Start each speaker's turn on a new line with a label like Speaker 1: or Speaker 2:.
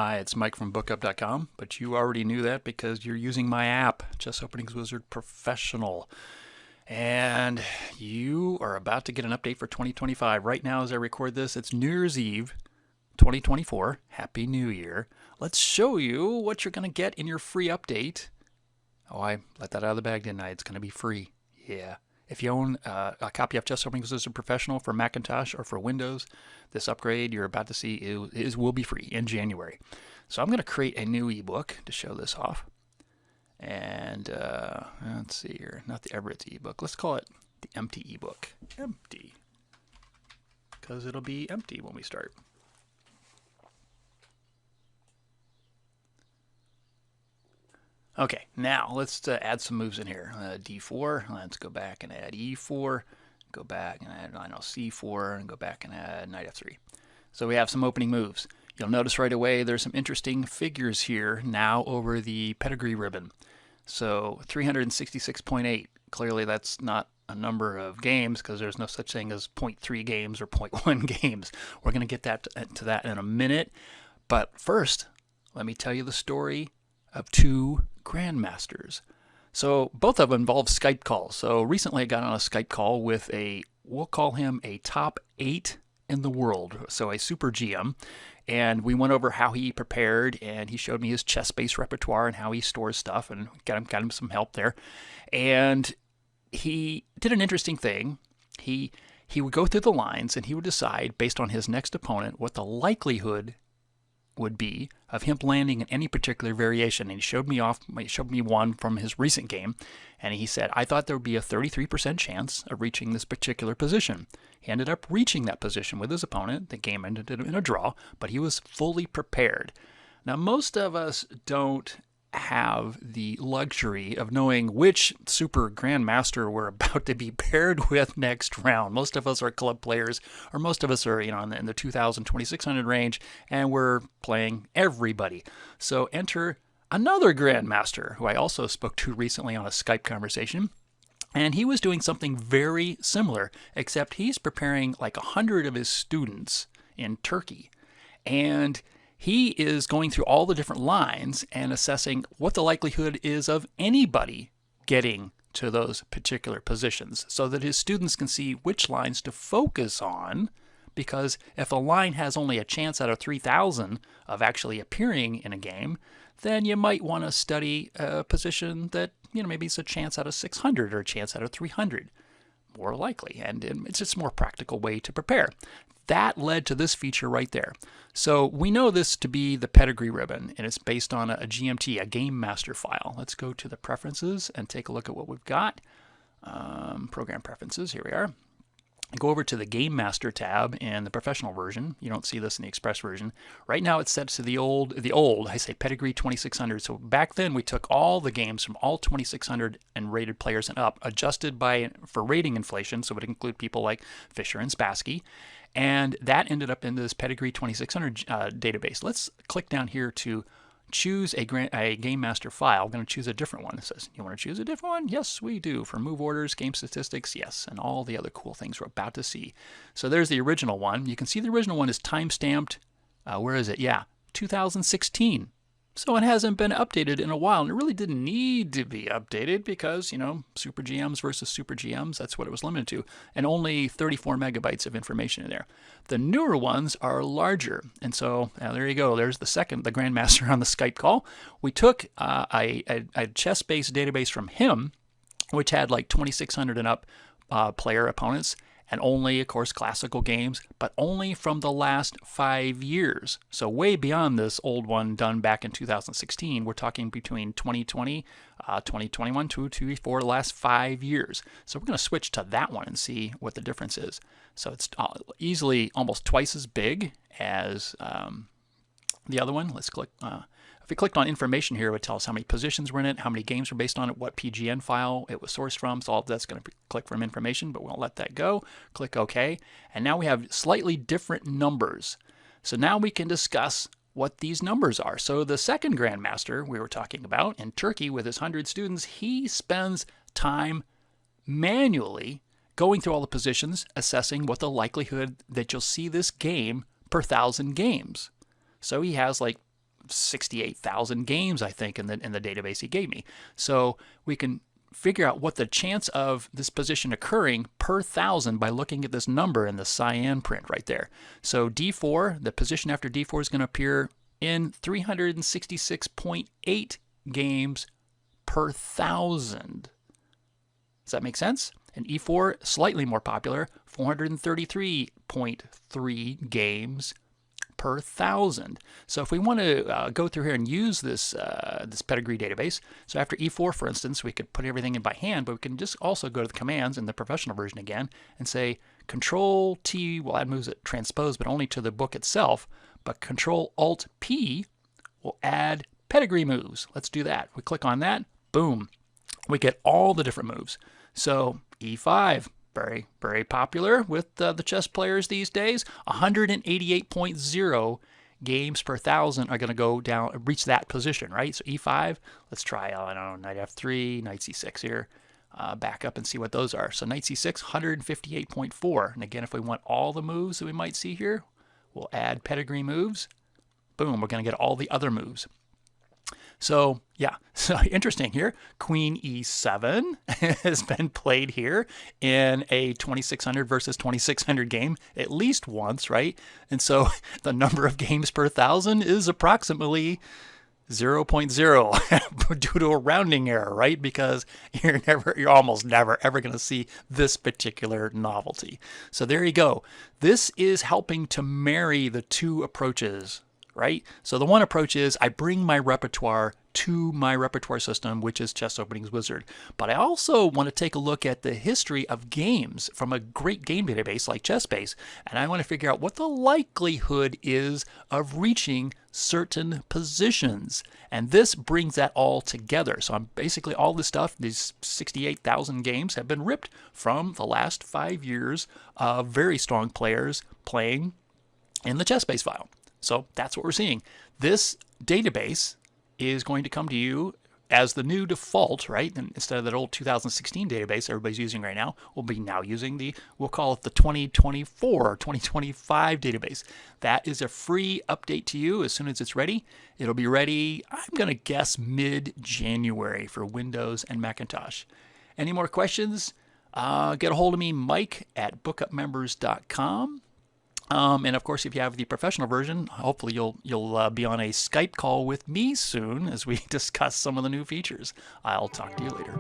Speaker 1: Hi, it's Mike from bookup.com, but you already knew that because you're using my app, Chess Openings Wizard Professional. And you are about to get an update for 2025. Right now, as I record this, it's New Year's Eve 2024. Happy New Year. Let's show you what you're going to get in your free update. Oh, I let that out of the bag, didn't I? It's going to be free. Yeah. If you own a copy of Chess Openings Wizard Professional for Macintosh or for Windows, this upgrade you're about to see will be free in January. So I'm going to create a new ebook to show this off. And let's see here, not the Everett's ebook. Let's call it the empty ebook. Empty. Because it'll be empty when we start. Okay, now let's add some moves in here. D4, let's go back and add E4, go back and add C4, and go back and add knight F3. So we have some opening moves. You'll notice right away there's some interesting figures here now over the pedigree ribbon. So 366.8, clearly that's not a number of games because there's no such thing as 0.3 games or 0.1 games. We're going to get to that in a minute. But first, let me tell you the story of two grandmasters. So both of them involve Skype calls. So recently I got on a Skype call with we'll call him a top 8 in the world, so a super GM, and we went over how he prepared, and he showed me his chess-based repertoire and how he stores stuff, and got him some help there. And he did an interesting thing. He would go through the lines, and he would decide based on his next opponent what the likelihood would be of him landing in any particular variation. And he showed me one from his recent game, and he said, I thought there would be a 33% chance of reaching this particular position. He ended up reaching that position with his opponent. The game ended in a draw, but he was fully prepared. Now, most of us don't have the luxury of knowing which super grandmaster we're about to be paired with next round. Most of us are club players, or most of us are in the 2,000, 2,600 range, and we're playing everybody. So enter another grandmaster who I also spoke to recently on a Skype conversation, and he was doing something very similar, except he's preparing like 100 of his students in Turkey, and he is going through all the different lines and assessing what the likelihood is of anybody getting to those particular positions so that his students can see which lines to focus on, because if a line has only a chance out of 3,000 of actually appearing in a game, then you might want to study a position that maybe it's a chance out of 600 or a chance out of 300. More likely, and it's just a more practical way to prepare. That led to this feature right there. So we know this to be the pedigree ribbon, and it's based on a GMT, a game master file. Let's go to the preferences and take a look at what we've got. Program preferences, here we are. Go over to the Game Master tab in the professional version. You don't see this in the express version. Right now it's set to the old, I say pedigree 2600. So back then we took all the games from all 2600 and rated players and up, adjusted for rating inflation, so it would include people like Fisher and Spassky. And that ended up in this pedigree 2600 database. Let's click down here to choose a Game Master file. I'm going to choose a different one. It says, you want to choose a different one? Yes, we do. For move orders, game statistics, yes, and all the other cool things we're about to see. So there's the original one. You can see the original one is time-stamped. Where is it? Yeah, 2016. So it hasn't been updated in a while, and it really didn't need to be updated because, super GMs versus super GMs, that's what it was limited to, and only 34 megabytes of information in there. The newer ones are larger, and so there you go. There's the grandmaster on the Skype call. We took a chess-based database from him, which had like 2,600 and up player opponents, and only, of course, classical games, but only from the last 5 years. So way beyond this old one done back in 2016. We're talking between 2020, 2021, 2024, the last 5 years. So we're going to switch to that one and see what the difference is. So it's easily almost twice as big as the other one. Let's click. If we clicked on information here, it would tell us how many positions were in it, how many games were based on it, what PGN file it was sourced from. So all of that's going to click from information, but we'll let that go. Click OK. And now we have slightly different numbers. So now we can discuss what these numbers are. So the second grandmaster we were talking about in Turkey with his 100 students, he spends time manually going through all the positions, assessing what the likelihood that you'll see this game per 1,000 games. So he has like 68,000 games, I think, in the database he gave me. So we can figure out what the chance of this position occurring per 1,000 by looking at this number in the cyan print right there. So D4, the position after D4 is going to appear in 366.8 games per 1,000. Does that make sense? And E4, slightly more popular, 433.3 games per 1,000. So if we want to go through here and use this this pedigree database, so after E4, for instance, we could put everything in by hand, but we can just also go to the commands in the professional version again and say Control T will add moves that transpose, but only to the book itself, but Control Alt P will add pedigree moves. Let's do that. We click on that, boom, we get all the different moves. So E5, very, very popular with the chess players these days. 188.0 games per 1,000 are going to go down, reach that position, right? So E5, let's try, I don't know, knight F3, knight C6 here. Back up and see what those are. So knight C6, 158.4. And again, if we want all the moves that we might see here, we'll add pedigree moves. Boom, we're going to get all the other moves. So yeah, so interesting here. Queen E7 has been played here in a 2600 versus 2600 game at least once, right? And so the number of games per 1,000 is approximately 0.0 due to a rounding error, right? Because you're almost never ever going to see this particular novelty. So there you go. This is helping to marry the two approaches, right? So the one approach is I bring my repertoire to my repertoire system, which is Chess Openings Wizard. But I also want to take a look at the history of games from a great game database like ChessBase, and I want to figure out what the likelihood is of reaching certain positions. And this brings that all together. So I'm basically all this stuff, these 68,000 games have been ripped from the last 5 years of very strong players playing in the ChessBase file. So that's what we're seeing. This database is going to come to you as the new default, right? And instead of that old 2016 database everybody's using right now, we'll be now using we'll call it the 2024 or 2025 database. That is a free update to you as soon as it's ready. It'll be ready, I'm going to guess, mid-January for Windows and Macintosh. Any more questions? Get a hold of me, Mike at bookupmembers.com. And of course, if you have the professional version, hopefully you'll be on a Skype call with me soon as we discuss some of the new features. I'll talk to you later.